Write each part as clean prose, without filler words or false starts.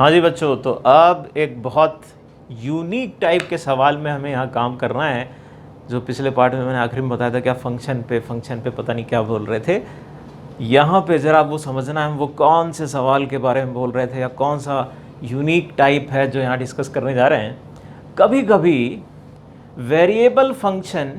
हाँ जी बच्चों, तो अब एक बहुत यूनिक टाइप के सवाल में हमें यहाँ काम करना है। जो पिछले पार्ट में मैंने आखिरी में बताया था क्या फंक्शन पे पता नहीं क्या बोल रहे थे, यहाँ पे ज़रा वो समझना है वो कौन से सवाल के बारे में बोल रहे थे या कौन सा यूनिक टाइप है जो यहाँ डिस्कस करने जा रहे हैं। कभी कभी वेरिएबल फंक्शन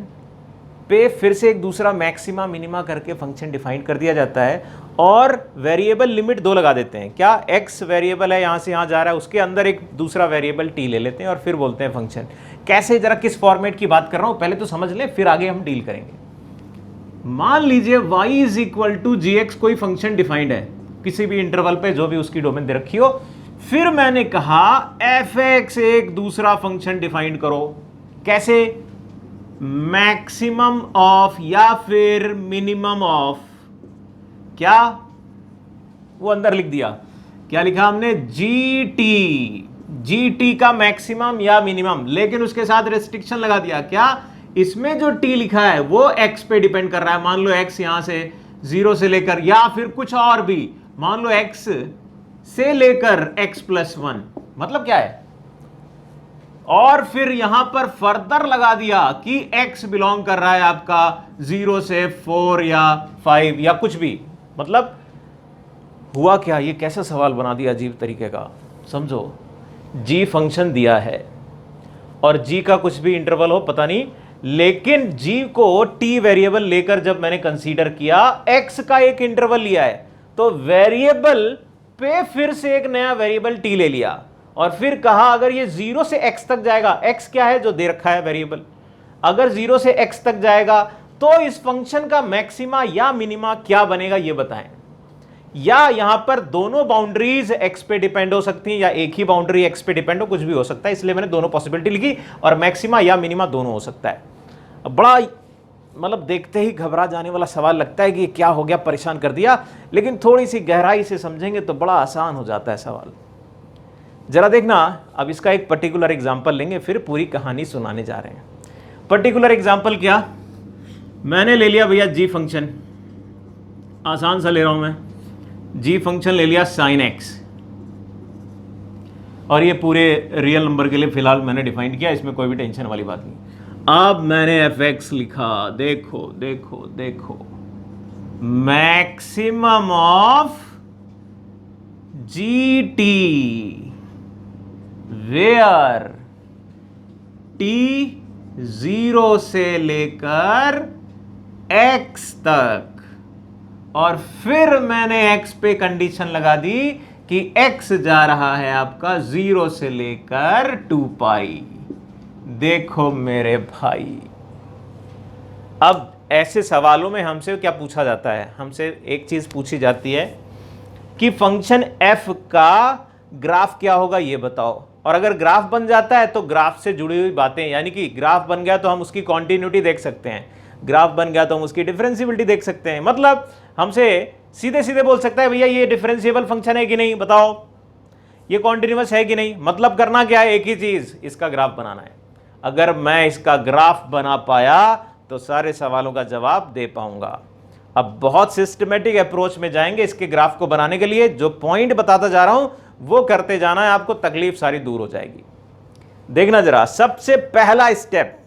पे फिर से एक दूसरा मैक्सिमा मिनिमा करके फंक्शन डिफाइन कर दिया जाता है और वेरिएबल लिमिट दो लगा देते हैं। क्या एक्स वेरिएबल है, यहाँ से यहाँ जा रहा है, उसके अंदर एक दूसरा वेरिएबल टी ले लेते हैं और फिर बोलते हैं फंक्शन। कैसे, जरा किस फॉर्मेट की बात कर रहा हूँ पहले तो समझ लें, फिर आगे हम डील करेंगे। मान लीजिए y is equal to G X कोई फंक्शन डिफाइंड है किसी भी इंटरवल पे, जो भी उसकी डोमेन दे रखी हो। फिर मैंने कहा एफ एक्स एक दूसरा फंक्शन डिफाइंड करो। कैसे? मैक्सिमम ऑफ या फिर मिनिमम ऑफ, क्या वो अंदर लिख दिया, क्या लिखा हमने, जी टी का मैक्सिमम या मिनिमम, लेकिन उसके साथ रेस्ट्रिक्शन लगा दिया। क्या? इसमें जो टी लिखा है वो एक्स पे डिपेंड कर रहा है। मान लो एक्स यहां से 0 से लेकर, या फिर कुछ और भी, मान लो एक्स से लेकर x+1, मतलब क्या है। और फिर यहां पर फर्दर लगा दिया कि x बिलोंग कर रहा है आपका 0 से 4 या 5 या कुछ भी। मतलब हुआ क्या, ये कैसा सवाल बना दिया अजीब तरीके का। समझो, g फंक्शन दिया है और g का कुछ भी इंटरवल हो पता नहीं, लेकिन g को t वेरिएबल लेकर जब मैंने कंसीडर किया, x का एक इंटरवल लिया है, तो वेरिएबल पे फिर से एक नया वेरिएबल t ले लिया और फिर कहा अगर ये 0 से x तक जाएगा, x क्या है जो दे रखा है वेरिएबल, अगर 0 से x तक जाएगा तो इस फंक्शन का मैक्सिमा या मिनिमा क्या बनेगा ये बताएं। या यहां पर दोनों बाउंड्रीज x पे डिपेंड हो सकती हैं या एक ही बाउंड्री x पे डिपेंड हो, कुछ भी हो सकता है, इसलिए मैंने दोनों पॉसिबिलिटी लिखी और मैक्सिमा या मिनिमा दोनों हो सकता है। अब बड़ा मतलब देखते ही घबरा जाने वाला सवाल लगता है कि क्या हो गया, परेशान कर दिया, लेकिन थोड़ी सी गहराई से समझेंगे तो बड़ा आसान हो जाता है सवाल। जरा देखना, अब इसका एक पर्टिकुलर एग्जांपल लेंगे फिर पूरी कहानी सुनाने जा रहे हैं। पर्टिकुलर एग्जांपल क्या, मैंने ले लिया भैया जी फंक्शन, आसान सा ले रहा हूं मैं, जी फंक्शन ले लिया sin x, और ये पूरे रियल नंबर के लिए फिलहाल मैंने डिफाइन किया, इसमें कोई भी टेंशन वाली बात नहीं। अब मैंने fx लिखा, देखो देखो देखो, maximum of G T where t 0 से लेकर x तक, और फिर मैंने x पे कंडीशन लगा दी कि x जा रहा है आपका 0 से लेकर 2 पाई। देखो मेरे भाई, अब ऐसे सवालों में हमसे क्या पूछा जाता है, हमसे एक चीज पूछी जाती है कि फंक्शन f का ग्राफ क्या होगा ये बताओ, और अगर ग्राफ बन जाता है तो ग्राफ से जुड़ी हुई बातें, यानी कि ग्राफ बन गया तो हम उसकी कॉन्टिन्यूटी देख सकते हैं, ग्राफ बन गया तो हम उसकी डिफरेंशियबिलिटी देख सकते हैं। मतलब हमसे सीधे सीधे बोल सकता है भैया ये डिफरेंशिएबल फंक्शन है कि नहीं, बताओ ये कॉन्टिन्यूअस है कि नहीं। मतलब करना क्या है, एक ही चीज, इसका ग्राफ बनाना है। अगर मैं इसका ग्राफ बना पाया तो सारे सवालों का जवाब दे पाऊंगा। अब बहुत सिस्टमेटिक अप्रोच में जाएंगे इसके ग्राफ को बनाने के लिए, जो पॉइंट बताता जा रहा हूं वो करते जाना है, आपको तकलीफ सारी दूर हो जाएगी। देखना जरा, सबसे पहला स्टेप,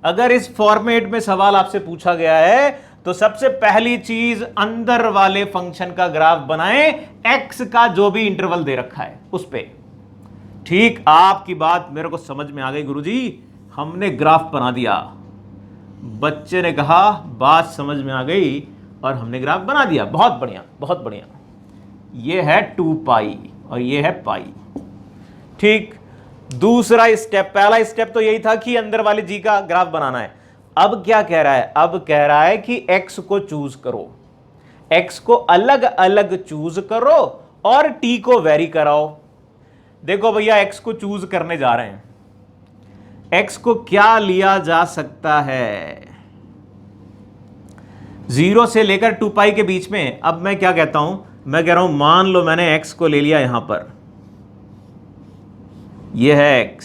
अगर इस फॉर्मेट में सवाल आपसे पूछा गया है तो सबसे पहली चीज अंदर वाले फंक्शन का ग्राफ बनाएं, x का जो भी इंटरवल दे रखा है उस पे। ठीक, आपकी बात मेरे को समझ में आ गई गुरुजी, हमने ग्राफ बना दिया। बच्चे ने कहा बात समझ में आ गई और हमने ग्राफ बना दिया, बहुत बढ़िया बहुत बढ़िया। ये है 2 पाई और ये है पाई। ठीक, दूसरा स्टेप, पहला स्टेप तो यही था कि अंदर वाले जी का ग्राफ बनाना है। अब क्या कह रहा है, अब कह रहा है कि x को चूज करो, x को अलग अलग चूज करो और t को वेरी कराओ। देखो भैया, x को चूज करने जा रहे हैं, x को क्या लिया जा सकता है 0 से लेकर 2 पाई के बीच में। अब मैं क्या कहता हूं, मैं कह रहा हूं मान लो मैंने x को ले लिया यहां पर, यह है x,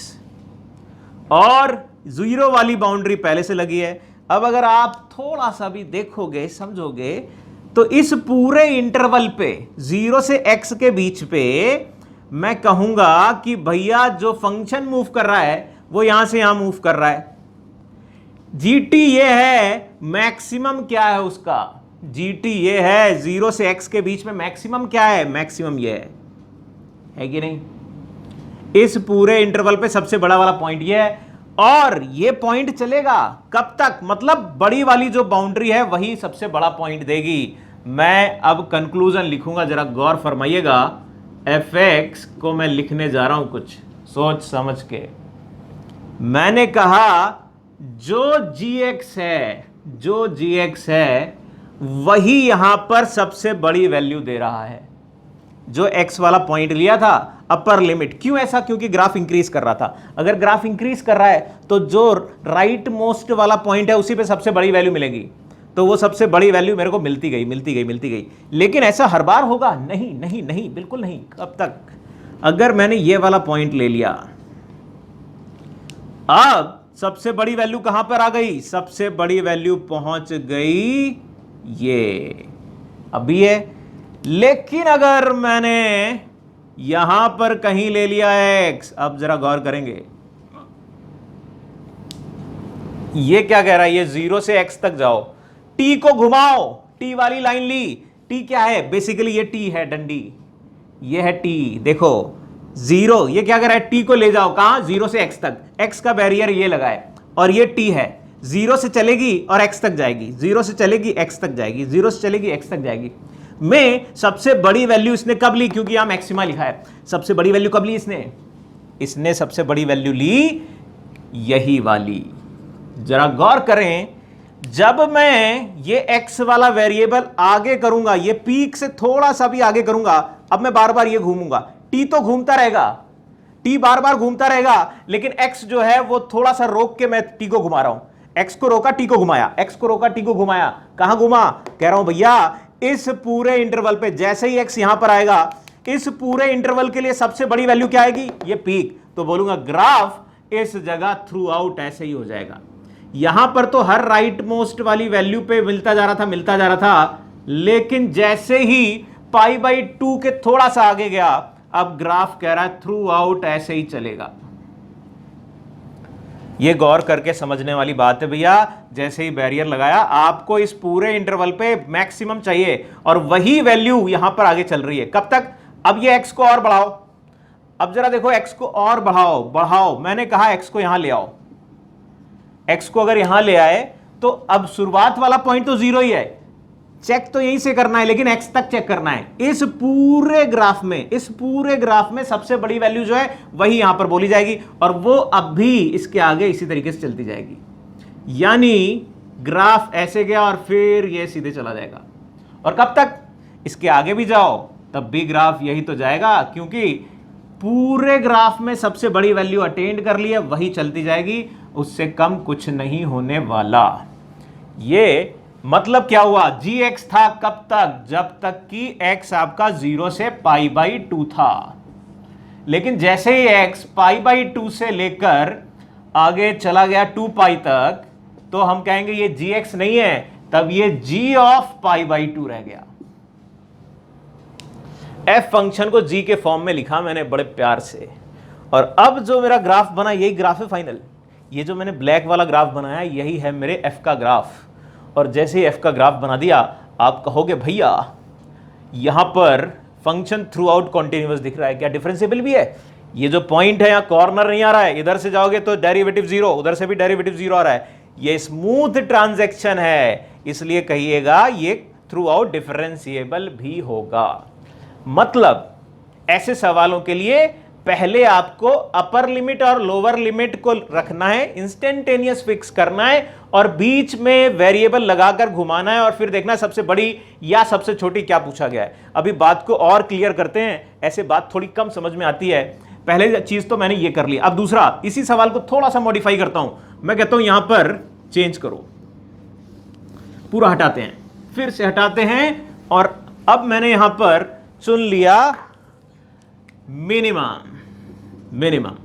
और 0 वाली बाउंड्री पहले से लगी है। अब अगर आप थोड़ा सा भी देखोगे समझोगे तो इस पूरे इंटरवल पे 0 से x के बीच पे मैं कहूंगा कि भैया जो फंक्शन मूव कर रहा है वो यहां से यहां मूव कर रहा है। जीटी ये है, मैक्सिमम क्या है उसका, जीटी ये है 0 से x के बीच में मैक्सिमम क्या है, मैक्सिमम ये है कि नहीं। इस पूरे इंटरवल पे सबसे बड़ा वाला पॉइंट ये है, और ये पॉइंट चलेगा कब तक, मतलब बड़ी वाली जो बाउंड्री है वही सबसे बड़ा पॉइंट देगी। मैं अब कंक्लूजन लिखूंगा, जरा गौर फरमाइएगा। fx को मैं लिखने जा रहा हूं कुछ सोच समझ के। मैंने कहा जो gx है, जो gx है वही यहां पर सबसे बड़ी वैल्यू दे रहा है। जो x वाला पॉइंट लिया था अपर लिमिट, क्यों ऐसा, क्योंकि ग्राफ इंक्रीज कर रहा था। अगर ग्राफ इंक्रीज कर रहा है तो जो राइट मोस्ट वाला पॉइंट है उसी पे सबसे बड़ी वैल्यू मिलेगी, तो वो सबसे बड़ी वैल्यू मेरे को मिलती गई मिलती गई मिलती गई। लेकिन ऐसा हर बार होगा नहीं, नहीं नहीं, बिल्कुल नहीं। कब तक, अगर मैंने ये वाला पॉइंट ले लिया, अब सबसे बड़ी वैल्यू कहां पर आ गई, सबसे बड़ी वैल्यू पहुंच गई ये अभी है। लेकिन अगर मैंने यहां पर कहीं ले लिया x, अब जरा गौर करेंगे, ये क्या कह रहा है, ये 0 से x तक जाओ, t को घुमाओ, t वाली लाइन ली, t क्या है, बेसिकली ये t है डंडी, ये है t, देखो 0, ये क्या कर रहा है, t को ले जाओ कहां, 0 से x तक, x का बैरियर ये लगा है, और ये t है, 0 से चलेगी और x तक जाएगी, 0 से चलेगी x तक जाएगी, 0 से चलेगी x तक जाएगी। में सबसे बड़ी वैल्यू इसने कब ली, क्योंकि यहां मैक्सिमा लिखा है, सबसे बड़ी वैल्यू कब ली इसने सबसे बड़ी वैल्यू ली यही वाली। जरा गौर करें, जब मैं ये x वाला वेरिएबल आगे करूंगा, ये पीक से थोड़ा सा भी आगे करूंगा, अब मैं बार बार ये घूमूंगा, t तो घूमता रहेगा, t बार बार घूमता रहेगा, लेकिन x जो है वो थोड़ा सा रोक के मैं t को घुमा रहा हूं, x को रोका t को घुमाया, x को रोका t को घुमाया, कहां घुमा, कह रहा हूं भैया इस पूरे इंटरवल पे जैसे ही x यहां पर आएगा, इस पूरे इंटरवल के लिए सबसे बड़ी वैल्यू क्या आएगी, ये पीक, तो बोलूंगा ग्राफ इस जगह थ्रू आउट ऐसे ही हो जाएगा। यहां पर तो हर राइट मोस्ट वाली वैल्यू पे मिलता जा रहा था, लेकिन जैसे ही π/2 के थोड़ा सा आगे गया, अब ग्राफ कह रहा है थ्रू आउट ऐसे ही चलेगा। ये गौर करके समझने वाली बात है भैया। जैसे ही बैरियर लगाया, आपको इस पूरे इंटरवल पे मैक्सिमम चाहिए, और वही वैल्यू यहां पर आगे चल रही है। कब तक, अब ये x को और बढ़ाओ, अब जरा देखो x को और बढ़ाओ, मैंने कहा x को यहां ले आओ, x को अगर यहां ले आए तो अब शुरुआत वाला पॉइंट तो 0 ही है, चेक तो यहीं से करना है, लेकिन x तक चेक करना है। इस पूरे ग्राफ में सबसे बड़ी वैल्यू जो है वही यहां पर बोली जाएगी, और वो अब भी इसके आगे इसी तरीके से चलती जाएगी। यानी ग्राफ ऐसे गया और फिर ये सीधे चला जाएगा, और कब तक, इसके आगे भी जाओ तब भी ग्राफ यही तो जाएगा, क्योंकि पूरे ग्राफ में सबसे बड़ी वैल्यू अटेंड कर ली है, वही चलती जाएगी, उससे कम कुछ नहीं होने वाला। ये मतलब क्या हुआ, gx था कब तक, जब तक कि x आपका 0 से π/2 था, लेकिन जैसे ही x π/2 से लेकर आगे चला गया 2π तक, तो हम कहेंगे ये gx नहीं है, तब ये g ऑफ π/2 रह गया। f फंक्शन को g के फॉर्म में लिखा मैंने बड़े प्यार से, और अब जो मेरा ग्राफ बना यही ग्राफ है फाइनल। ये जो मैंने ब्लैक वाला ग्राफ बनाया यही है मेरे f का ग्राफ, और जैसे ही f का ग्राफ बना दिया, आप कहोगे भैया यहां पर फंक्शन थ्रू आउट कॉन्टिन्यूअस दिख रहा है, क्या डिफरेंशिएबल भी है, ये जो पॉइंट है यहां कॉर्नर नहीं आ रहा है, इधर से जाओगे तो डेरिवेटिव 0, उधर से भी डेरिवेटिव 0 आ रहा है, ये स्मूथ ट्रांजैक्शन है, इसलिए कहिएगा ये थ्रू आउट डिफरेंशिएबल भी होगा। मतलब ऐसे सवालों के लिए पहले आपको अपर लिमिट और लोअर लिमिट को रखना है, इंस्टेंटेनियस फिक्स करना है, और बीच में वेरिएबल लगाकर घुमाना है, और फिर देखना सबसे बड़ी या सबसे छोटी क्या पूछा गया है। अभी बात को और क्लियर करते हैं, ऐसे बात थोड़ी कम समझ में आती है। पहले चीज तो मैंने ये कर ली, अब दूसरा, इसी सवाल को थोड़ा सा मॉडिफाई करता हूं, मैं कहता हूं यहां पर चेंज करो, पूरा हटाते हैं, फिर से हटाते हैं, और अब मैंने यहां पर चुन लिया मिनिमम।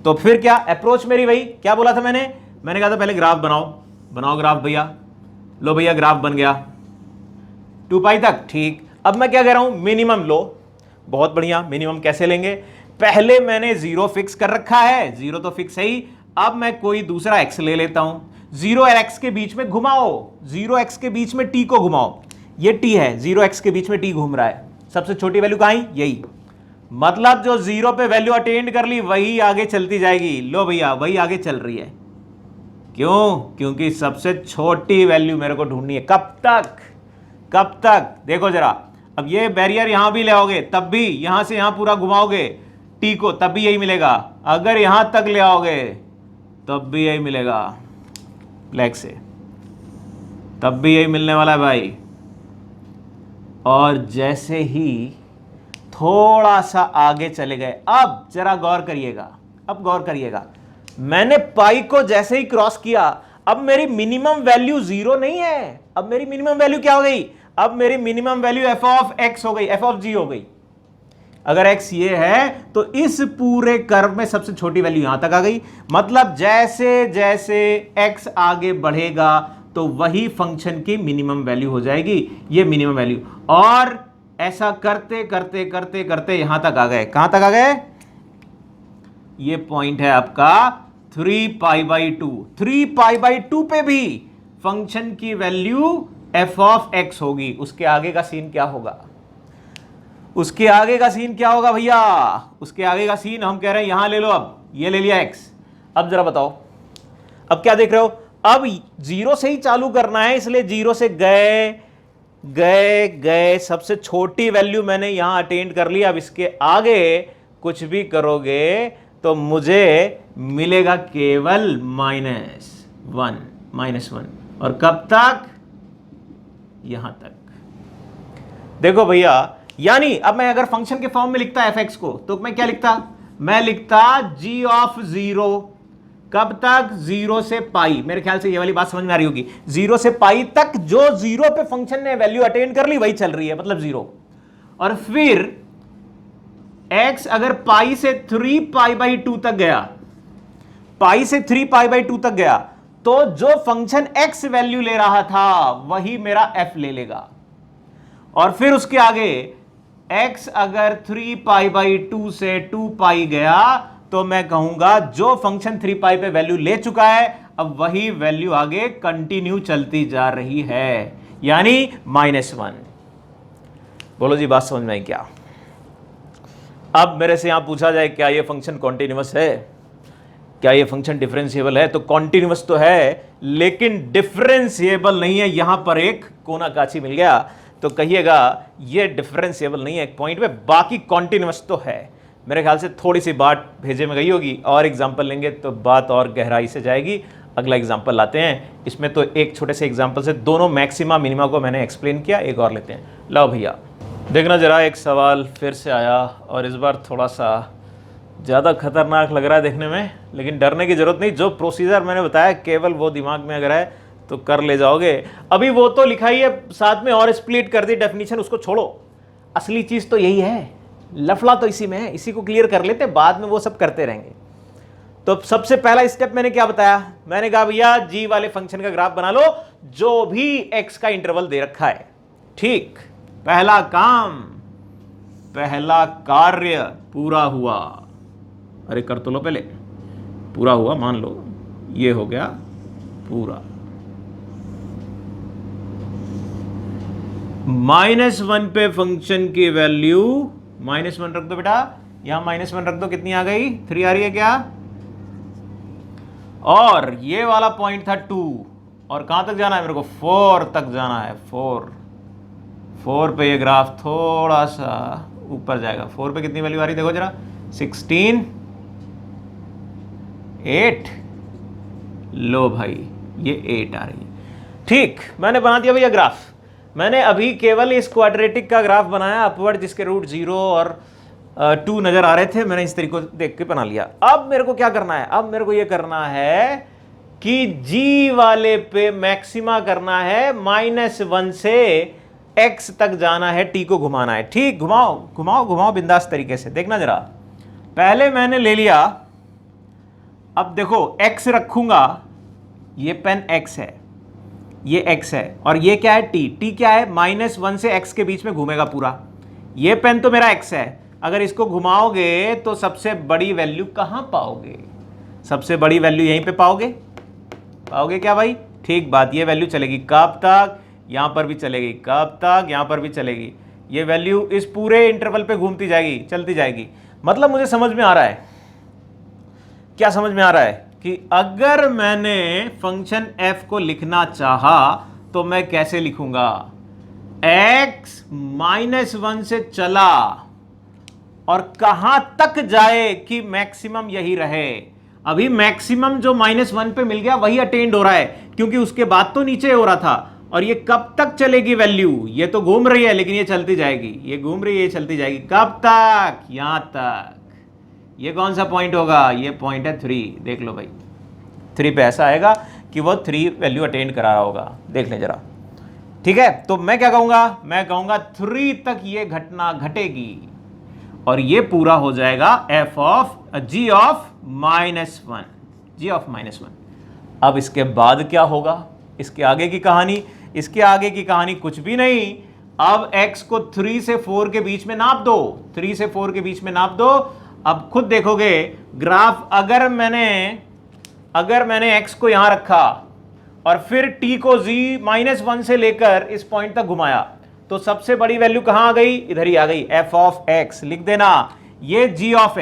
तो फिर क्या अप्रोच मेरी वही, क्या बोला था मैंने कहा था पहले ग्राफ बनाओ ग्राफ भैया, लो भैया ग्राफ बन गया 2π तक, ठीक। अब मैं क्या कह रहा हूं, मिनिमम लो, बहुत बढ़िया। मिनिमम कैसे लेंगे? पहले मैंने 0 फिक्स कर रखा है, 0 तो फिक्स है ही। अब मैं कोई दूसरा x ले लेता हूं, 0 और x के बीच में घुमाओ, 0x के बीच में t को घुमाओ। ये t है, 0x के बीच में t घूम रहा है। सबसे छोटी वैल्यू कहां आई? यही। मतलब जो 0 पे वैल्यू अटेंड कर ली वही आगे चलती जाएगी। लो भैया, वही आगे चल रही है। क्यों? क्योंकि सबसे छोटी वैल्यू मेरे को ढूंढनी है। कब तक? कब तक? देखो जरा, अब ये बैरियर यहां भी ले आओगे तब भी, यहां से यहां पूरा घुमाओगे टी को तब भी यही मिलेगा। अगर यहां तक ले आओगे तब भी यही मिलेगा, ब्लैक से, तब भी यही मिलने वाला है भाई। और जैसे ही थोड़ा सा आगे चले गए, अब जरा गौर करिएगा, अब गौर करिएगा, मैंने पाई को जैसे ही क्रॉस किया, अब मेरी मिनिमम वैल्यू 0 नहीं है। अब मेरी मिनिमम वैल्यू क्या हो गई? अब मेरी minimum value f of x हो गई, f ऑफ g हो गई। अगर x ये है तो इस पूरे कर्व में सबसे छोटी वैल्यू यहां तक आ गई। मतलब जैसे जैसे x आगे बढ़ेगा तो वही फंक्शन की मिनिमम वैल्यू हो जाएगी, ये मिनिमम वैल्यू। और ऐसा करते करते करते करते यहां तक आ गए। कहां तक आ गए? ये पॉइंट है आपका 3π/2। 3π/2 पे भी फंक्शन की वैल्यू f ऑफ x होगी। उसके आगे का सीन क्या होगा? उसके आगे का सीन क्या होगा भैया? उसके आगे का सीन हम कह रहे हैं यहां ले लो। अब ये ले लिया x। अब जरा बताओ, अब क्या देख रहे हो? अब 0 से ही चालू करना है, इसलिए 0 से गए गए गए, सबसे छोटी वैल्यू मैंने यहां अटेंड कर ली। अब इसके आगे कुछ भी करोगे तो मुझे मिलेगा केवल -1। और कब तक? यहां तक। देखो भैया, यानी अब मैं अगर फंक्शन के फॉर्म में लिखता fx को तो मैं क्या लिखता? मैं लिखता g ऑफ 0। कब तक? 0 से पाई। मेरे ख्याल से ये वाली बात समझ में आ रही होगी। 0 से पाई तक जो 0 पे फंक्शन ने वैल्यू अटेंड कर ली वही चल रही है, मतलब 0। और फिर x अगर पाई से 3π/2 तक गया, पाई से 3π/2 तक गया, तो जो फंक्शन x वैल्यू ले रहा था वही मेरा f ले लेगा। और फिर उसके आगे x अगर 3π/2 से 2π गया तो मैं कहूंगा जो फंक्शन 3π पे वैल्यू ले चुका है अब वही वैल्यू आगे कंटिन्यू चलती जा रही है, यानी -1। बोलो जी, बात समझ में आई क्या? अब मेरे से यहां पूछा जाए क्या ये फंक्शन कॉन्टिन्यूअस है, क्या ये फंक्शन डिफरेंशिएबल है? तो कॉन्टिन्यूअस तो है लेकिन डिफरेंशिएबल नहीं है। यहां पर एक कोना काची मिल गया तो कहिएगा ये डिफरेंशिएबल नहीं है एक पॉइंट पे, बाकी कॉन्टिन्यूअस तो है। मेरे ख्याल से थोड़ी सी बात भेजे में गई होगी, और एग्जाम्पल लेंगे तो बात और गहराई से जाएगी। अगला एग्जाम्पल लाते हैं। इसमें तो एक छोटे से एग्जाम्पल से दोनों मैक्सिमा मिनिमा को मैंने एक्सप्लेन किया। एक और लेते हैं। लो भैया, देखना जरा, एक सवाल फिर से आया और इस बार थोड़ा सा ज़्यादा खतरनाक लग रहा है देखने में, लेकिन डरने की जरूरत नहीं। जो प्रोसीजर मैंने बताया केवल वो दिमाग में अगर है तो कर ले जाओगे। अभी वो तो लिखा ही है साथ में, और स्प्लिट कर दी डेफिनेशन, उसको छोड़ो। असली चीज़ तो यही है, लफड़ा तो इसी में है। इसी को क्लियर कर लेते, बाद में वो सब करते रहेंगे। तो सबसे पहला स्टेप मैंने क्या बताया? मैंने कहा भैया जी वाले फंक्शन का ग्राफ बना लो जो भी x का इंटरवल दे रखा है। ठीक, पहला काम, पहला कार्य पूरा हुआ। अरे कर तो लो पहले, पूरा हुआ मान लो, ये हो गया पूरा। -1 पे फंक्शन की वैल्यू, -1 रख दो बेटा, यहां -1 रख दो, कितनी आ गई? 3 आ रही है क्या? और ये वाला पॉइंट था 2, और कहां तक जाना है मेरे को? 4 तक जाना है। 4 पे ये ग्राफ थोड़ा सा ऊपर जाएगा। 4 पे कितनी वैल्यू आ रही देखो जरा, 16, 8। लो भाई, ये 8 आ रही है। ठीक, मैंने बना दिया भैया ग्राफ। मैंने अभी केवल इस क्वाड्रेटिक का ग्राफ बनाया अपवर्ड, जिसके रूट 0 और 2 नजर आ रहे थे। मैंने इस तरीके को देख के बना लिया। अब मेरे को क्या करना है? अब मेरे को ये करना है कि जी वाले पे मैक्सिमा करना है, -1 से x तक जाना है, t को घुमाना है। ठीक, घुमाओ घुमाओ घुमाओ बिंदास तरीके से। देखना जरा, पहले मैंने ले लिया, अब देखो x रखूंगा, ये पेन x है, ये x है, और ये क्या है? t। t क्या है? -1 से x के बीच में घूमेगा पूरा। ये पेन तो मेरा x है, अगर इसको घुमाओगे तो सबसे बड़ी वैल्यू कहां पाओगे? सबसे बड़ी वैल्यू यहीं पे पाओगे। पाओगे क्या भाई? ठीक बात, ये वैल्यू चलेगी कब तक? यहां पर भी चलेगी, कब तक? यहां पर भी चलेगी। ये वैल्यू इस पूरे इंटरवल पे घूमती जाएगी, चलती जाएगी। मतलब मुझे समझ में आ रहा है, क्या समझ में आ रहा है कि अगर मैंने फंक्शन f को लिखना चाहा तो मैं कैसे लिखूंगा? x -1 से चला और कहां तक जाए कि मैक्सिमम यही रहे। अभी मैक्सिमम जो -1 पे मिल गया वही अटेंड हो रहा है, क्योंकि उसके बाद तो नीचे हो रहा था। और ये कब तक चलेगी वैल्यू? ये तो घूम रही है लेकिन ये चलती जाएगी, ये घूम रही है, ये चलती जाएगी। कब तक? यहां तक। ये कौन सा पॉइंट होगा? ये पॉइंट है 3। देख लो भाई, 3 पे ऐसा आएगा कि वो 3 वैल्यू अटेंड करा रहा होगा। देख लें जरा, ठीक है। तो मैं क्या कहूंगा? मैं कहूंगा 3 तक ये घटना घटेगी और ये पूरा हो जाएगा g ऑफ -1, g ऑफ -1। अब इसके बाद क्या होगा? इसके आगे की कहानी, इसके आगे की कहानी कुछ भी नहीं। अब x को 3 से 4 के बीच में नाप दो, 3 से 4 के बीच में नाप दो। अब खुद देखोगे ग्राफ, अगर मैंने x को यहां रखा और फिर t को -1 से लेकर इस पॉइंट तक घुमाया तो सबसे बड़ी वैल्यू कहां आ गई? इधर ही आ गई, f ऑफ x। लिख देना, ये g ऑफ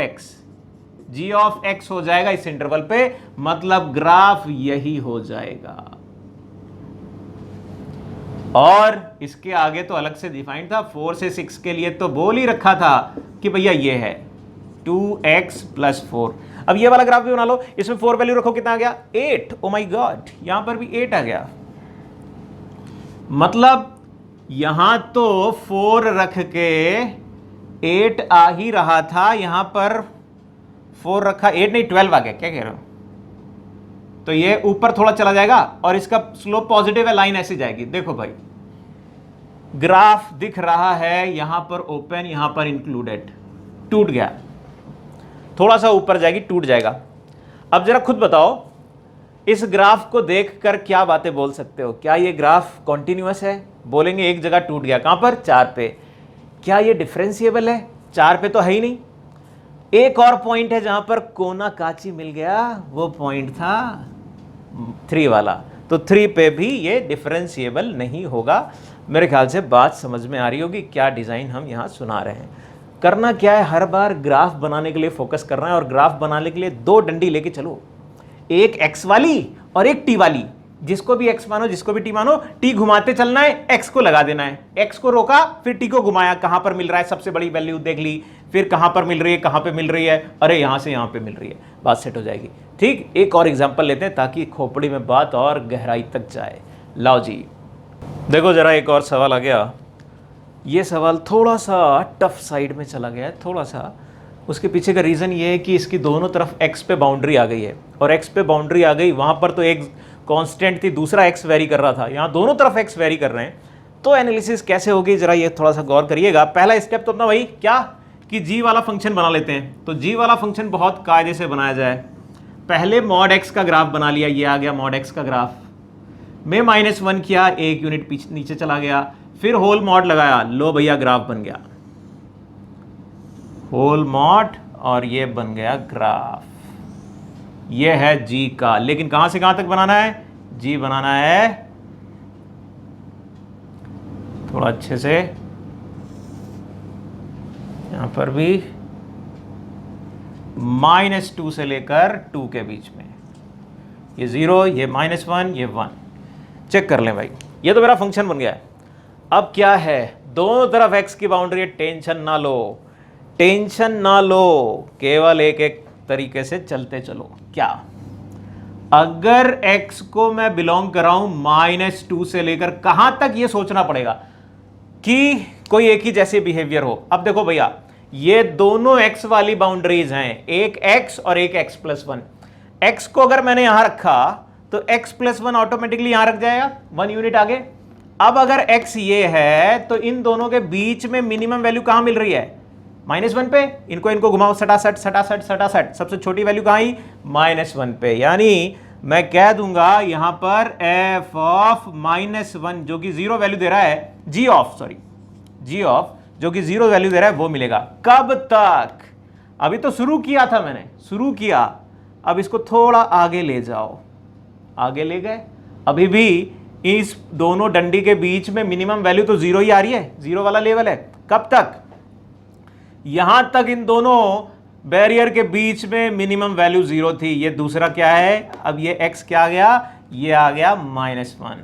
x हो जाएगा इस इंटरवल पे, मतलब ग्राफ यही हो जाएगा। और इसके आगे तो अलग से डिफाइंड था, 4 से 6 के लिए तो बोल ही रखा था कि भैया ये है 2x + 4। अब ये वाला ग्राफ भी बना लो, इसमें 4 वैल्यू रखो, कितना आ गया? 8। ओ माय गॉड, यहां पर भी 8 आ गया। मतलब यहां तो 4 रख के 8 आ ही रहा था, यहां पर 4 रखा, 8 नहीं 12 आ गया। क्या कह रहे हो? तो ये ऊपर थोड़ा चला जाएगा और इसका स्लोप पॉजिटिव है, लाइन ऐसी जाएगी। देखो भाई, ग्राफ दिख रहा है, यहां पर ओपन, यहां पर इंक्लूडेड, टूट गया, थोड़ा सा ऊपर जाएगी, टूट जाएगा। अब जरा खुद बताओ, इस ग्राफ को देखकर क्या बातें बोल सकते हो? क्या ये ग्राफ कॉन्टिन्यूअस है? बोलेंगे एक जगह टूट गया, कहां पर? 4 पे। क्या ये डिफरेंशिएबल है? 4 पे तो है ही नहीं। एक और पॉइंट है जहां पर कोना काची मिल गया, वो पॉइंट था 3 वाला, तो 3 पे भी ये डिफरेंशिएबल नहीं होगा। मेरे ख्याल से बात समझ में आ रही होगी क्या डिजाइन हम यहां सुना रहे हैं। करना क्या है, हर बार ग्राफ बनाने के लिए फोकस करना है, और ग्राफ बनाने के लिए 2 डंडी लेके चलो, एक x वाली और एक t वाली। जिसको भी x मानो, जिसको भी t मानो, t घुमाते चलना है, x को लगा देना है। x को रोका, फिर t को घुमाया, कहां पर मिल रहा है सबसे बड़ी वैल्यू देख ली, फिर कहां पर मिल रही है, कहां पे मिल रही है, अरे यहां से यहां पे मिल रही है, बात सेट हो जाएगी। ठीक, एक और एग्जांपल लेते हैं ताकि खोपड़ी में बात और गहराई तक जाए। लाओ जी, देखो जरा एक और सवाल आ गया। ये सवाल थोड़ा सा टफ साइड में चला गया है, थोड़ा सा। उसके पीछे का रीज़न ये है कि इसकी दोनों तरफ x पे बाउंड्री आ गई है, और x पे बाउंड्री आ गई, वहाँ पर तो एक कांस्टेंट थी, दूसरा x वेरी कर रहा था, यहाँ दोनों तरफ x वेरी कर रहे हैं। तो एनालिसिस कैसे होगी, जरा ये थोड़ा सा गौर करिएगा। पहला स्टेप तो अपना वही क्या कि g वाला फंक्शन बना लेते हैं। तो g वाला फंक्शन बहुत कायदे से बनाया जाए। पहले मॉड x का ग्राफ बना लिया, ये आ गया मॉड x का ग्राफ में -1 किया, 1 यूनिट पीछे नीचे चला गया, फिर होल मॉड लगाया, लो भैया ग्राफ बन गया, होल मॉड, और ये बन गया ग्राफ। ये है g का, लेकिन कहां से कहां तक बनाना है? g बनाना है थोड़ा अच्छे से, यहां पर भी -2 से लेकर 2 के बीच में, ये 0, ये -1, ये 1। चेक कर लें भाई, ये तो मेरा फंक्शन बन गया है। अब क्या है, दोनों तरफ x की बाउंड्री है, टेंशन ना लो, टेंशन ना लो, केवल एक एक तरीके से चलते चलो। क्या, अगर x को मैं बिलोंग कराऊं -2 से लेकर कहां तक, ये सोचना पड़ेगा कि कोई एक ही जैसे बिहेवियर हो। अब देखो भैया, ये दोनों x वाली बाउंड्रीज हैं, एक x और एक x + 1। x को अगर मैंने यहां रखा तो x + 1 ऑटोमेटिकली यहां रख जाएगा, 1 यूनिट आगे। अब अगर x ये है तो इन दोनों के बीच में मिनिमम वैल्यू कहां मिल रही है? -1 पे। इनको घुमाओ, सटासट सटासट सटासट, सबसे छोटी वैल्यू कहां आई? -1 पे। यानी मैं कह दूंगा यहां पर f ऑफ -1 जो कि 0 वैल्यू दे रहा है, g ऑफ जो कि 0 वैल्यू दे रहा है वो मिलेगा। कब तक? अभी तो शुरू किया था मैंने, शुरू किया, अब इसको थोड़ा आगे ले जाओ, आगे ले गए, अभी भी इस दोनों डंडी के बीच में मिनिमम वैल्यू तो 0 ही आ रही है, 0 वाला लेवल है। कब तक? यहां तक इन दोनों बैरियर के बीच में मिनिमम वैल्यू 0 थी। ये दूसरा क्या है, अब ये x क्या आ गया, ये आ गया -1।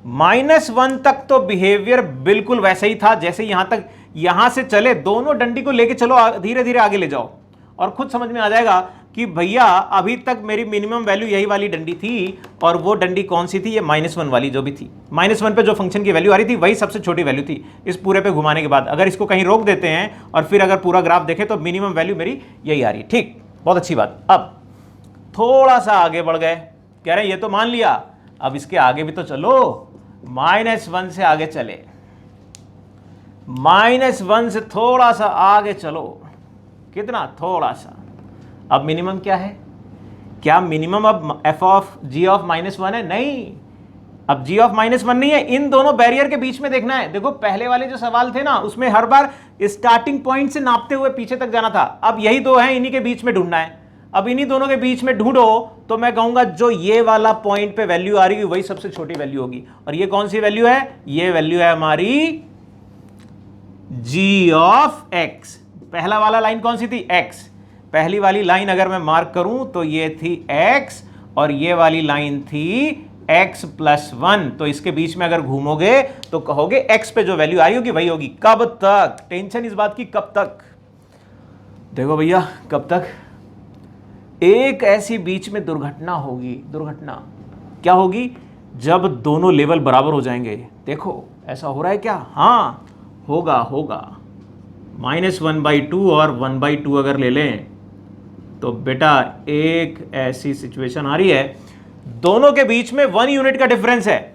-1 तक तो बिहेवियर बिल्कुल वैसे ही था जैसे यहां तक, यहां से चले, दोनों डंडी को लेके चलो, धीरे धीरे आगे ले जाओ और खुद समझ में आ जाएगा कि भैया अभी तक मेरी मिनिमम वैल्यू यही वाली डंडी थी और वो डंडी कौन सी थी, ये -1 वाली जो भी थी। -1 पे जो फंक्शन की वैल्यू आ रही थी वही सबसे छोटी वैल्यू थी इस पूरे पे घुमाने के बाद। अगर इसको कहीं रोक देते हैं और फिर अगर पूरा ग्राफ देखें तो मिनिमम वैल्यू मेरी यही आ रही है। ठीक, बहुत अच्छी बात। अब थोड़ा सा आगे बढ़ गए, कह रहे हैं ये तो मान लिया, अब इसके आगे भी तो चलो, -1 से आगे चले, -1 से थोड़ा सा आगे चलो, कितना, थोड़ा सा। अब मिनिमम क्या है? क्या मिनिमम अब f ऑफ g ऑफ -1 है? नहीं, अब g ऑफ -1 नहीं है, इन दोनों बैरियर के बीच में देखना है। देखो पहले वाले जो सवाल थे ना उसमें हर बार स्टार्टिंग पॉइंट से नापते हुए पीछे तक जाना था, अब यही दो हैं, इन्हीं के बीच में ढूंढना है। अब इन्हीं दोनों के बीच में ढूंढो तो मैं कहूंगा जो ये वाला पॉइंट पे वैल्यू आ रही है वही सबसे छोटी वैल्यू होगी। और ये कौन सी वैल्यू है? ये वैल्यू है हमारी g ऑफ x। पहला वाला लाइन कौन सी थी? x। पहली वाली लाइन अगर मैं मार्क करूं तो ये थी x और ये वाली लाइन थी x + 1। तो इसके बीच में अगर घूमोगे तो कहोगे x पे जो वैल्यू आई होगी वही होगी। कब तक? टेंशन इस बात की कब तक। देखो भैया कब तक, एक ऐसी बीच में दुर्घटना होगी। दुर्घटना क्या होगी? जब दोनों लेवल बराबर हो जाएंगे। देखो ऐसा हो रहा है क्या? हाँ होगा, होगा। -1/2 और 1/2 अगर ले लें तो बेटा एक ऐसी सिचुएशन आ रही है, दोनों के बीच में 1 यूनिट का डिफरेंस है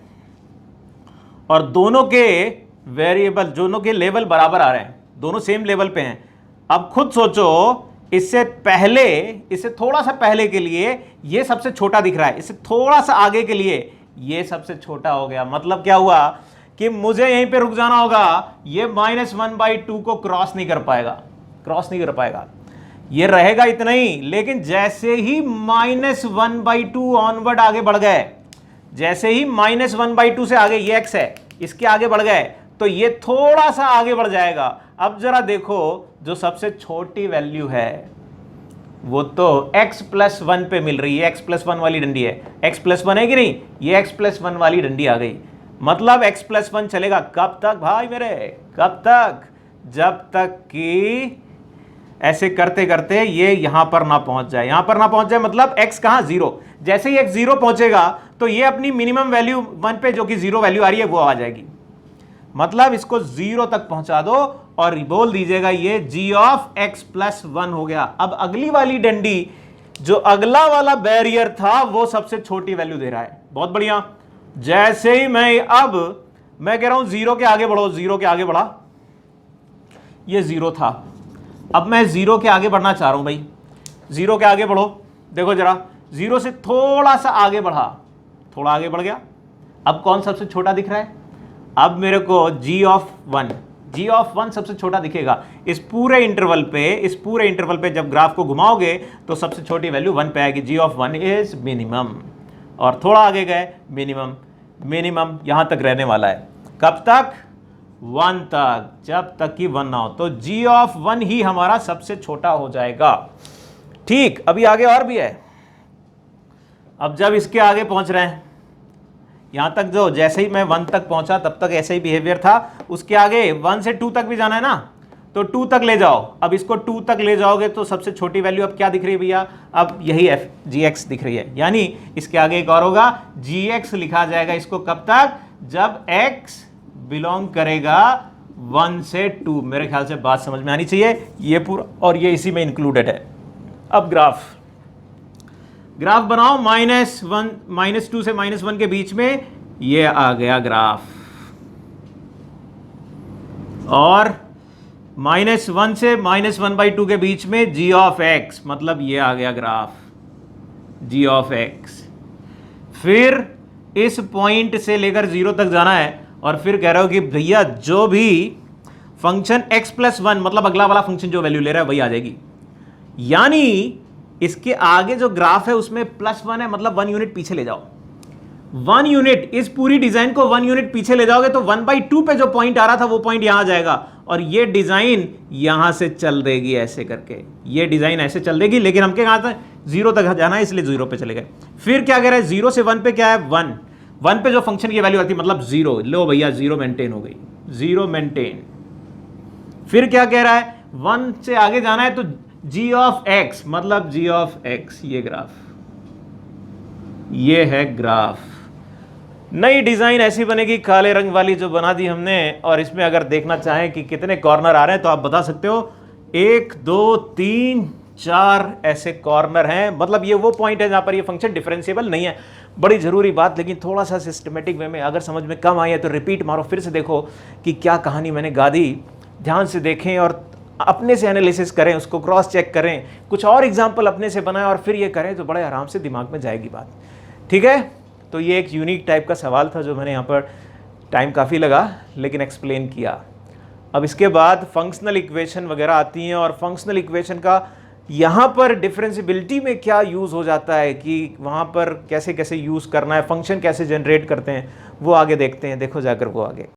और दोनों के वेरिएबल, दोनों के लेवल बराबर आ रहे हैं, दोनों सेम लेवल पे हैं। अब खुद सोचो, इससे पहले, इससे थोड़ा सा पहले के लिए ये सबसे छोटा दिख रहा है, इससे थोड़ा सा आगे के लिए ये सबसे छोटा हो गया। मतलब क्या हुआ कि मुझे यहीं पे रुक जाना होगा, ये -1/2 को क्रॉस नहीं कर पाएगा, क्रॉस नहीं कर पाएगा, ये रहेगा इतना ही। लेकिन जैसे ही -1/2 ऑनवर्ड आगे बढ़ गए, जैसे ही -1/2 से आगे, ये x है, इसके आगे बढ़ गए तो ये थोड़ा सा आगे बढ़ जाएगा। अब जरा देखो, जो सबसे छोटी वैल्यू है वो तो x + 1 पे मिल रही है, x + 1 वाली डंडी है। x + 1 है कि नहीं? ये x + 1 वाली डंडी आ गई। मतलब x + 1 चलेगा कब तक भाई मेरे? कब तक? जब तक कि ऐसे करते करते ये यहां पर ना पहुंच जाए। यहां पर ना पहुंच जाए मतलब x कहां? 0। जैसे ही x 0 पहुंचेगा तो ये अपनी मिनिमम वैल्यू 1 पे, जो कि 0 वैल्यू आ रही है, वो आ जाएगी। मतलब इसको 0 तक पहुंचा दो और बोल दीजिएगा ये g ऑफ x + 1 हो गया। अब अगली वाली डंडी, जो अगला वाला बैरियर था, वो सबसे छोटी वैल्यू दे रहा है। बहुत बढ़िया। जैसे ही मैं कह रहा हूं 0 के आगे बढ़ो, 0 के आगे बढ़ा, ये 0 था, अब मैं 0 के आगे बढ़ना चाह रहा हूं भाई, 0 के आगे बढ़ो। देखो जरा, 0 से थोड़ा सा आगे बढ़ा, थोड़ा आगे बढ़ गया, अब कौन सबसे छोटा दिख रहा है? अब मेरे को g ऑफ 1 सबसे छोटा दिखेगा। इस पूरे इंटरवल पे जब ग्राफ को घुमाओगे तो सबसे छोटी वैल्यू 1 पे आएगी। g of 1 is minimum. और थोड़ा आगे गए, मिनिमम यहां तक रहने वाला है। कब तक? 1 तक, जब तक कि 1 ना हो। तो g ऑफ 1 ही हमारा सबसे छोटा हो जाएगा। ठीक, अभी आगे और भी है। अब जब इसके आगे पहुंच रहे हैं, यहां तक जो, जैसे ही मैं 1 तक पहुंचा तब तक ऐसे ही बिहेवियर था, उसके आगे 1 से 2 तक भी जाना है ना, तो 2 तक ले जाओ। अब इसको 2 तक ले जाओगे तो सबसे छोटी वैल्यू अब क्या दिख रही है भैया? अब यही gx दिख रही है। यानी इसके आगे एक और होगा, gx लिखा जाएगा इसको कब तक? जब x बिलोंग करेगा 1 से 2। मेरे ख्याल से बात समझ में आनी चाहिए, ये पूरा और ये इसी में इंक्लूडेड है। अब ग्राफ बनाओ, -2 से -1 के बीच में ये आ गया ग्राफ, और -1 से -1/2 के बीच में g ऑफ x, मतलब ये आ गया ग्राफ g ऑफ x। फिर इस पॉइंट से लेकर 0 तक जाना है और फिर कह रहे हो कि भैया जो भी फंक्शन x प्लस 1 मतलब अगला वाला फंक्शन जो वैल्यू ले रहा है वही आ जाएगी। यानी इसके आगे जो ग्राफ है उसमें +1 है, मतलब 1 यूनिट पीछे ले जाओ। 1 यूनिट, इस पूरी डिजाइन को 1 यूनिट पीछे ले जाओगे तो 1/2 पे जो पॉइंट आ रहा था वो पॉइंट यहां आ जाएगा, और ये डिजाइन यहां से चल देगी ऐसे करके, ये डिजाइन ऐसे चल देगी। लेकिन हमके कहां था 0 तक जाना है, इसलिए 0 पे चले गए। फिर क्या कह रहा है 0 से 1 पे क्या है 1, 1 पे जो फंक्शन की वैल्यू आती है मतलब 0, लो भैया 0 मेंटेन हो गई, 0 मेंटेन। फिर क्या कह रहा है 1 से आगे जाना है तो g ऑफ x मतलब g ऑफ x, ये ग्राफ, ये है ग्राफ। नई डिजाइन ऐसी बनेगी काले रंग वाली जो बना दी हमने, और इसमें अगर देखना चाहें कि कितने कॉर्नर आ रहे हैं तो आप बता सकते हो 1 2 3 4 ऐसे कॉर्नर हैं। मतलब ये वो पॉइंट है जहां पर ये फंक्शन डिफरेंशिएबल नहीं है। बड़ी जरूरी बात, लेकिन थोड़ा सा सिस्टमेटिक वे में अगर समझ में कम आई है तो रिपीट मारो, फिर से देखो कि क्या कहानी मैंने गा दी, ध्यान से देखें और अपने से एनालिसिस करें, उसको क्रॉस चेक करें, कुछ और एग्जाम्पल अपने से बनाएं और फिर ये करें तो बड़े आराम से दिमाग में जाएगी बात। ठीक है, तो ये एक यूनिक टाइप का सवाल था जो मैंने यहाँ पर टाइम काफ़ी लगा लेकिन एक्सप्लेन किया। अब इसके बाद फंक्शनल इक्वेशन वगैरह आती हैं, और फंक्शनल इक्वेशन का यहाँ पर डिफरेंशिएबिलिटी में क्या यूज़ हो जाता है कि वहाँ पर कैसे कैसे यूज़ करना है, फंक्शन कैसे जनरेट करते हैं, वो आगे देखते हैं। देखो जाकर वो आगे।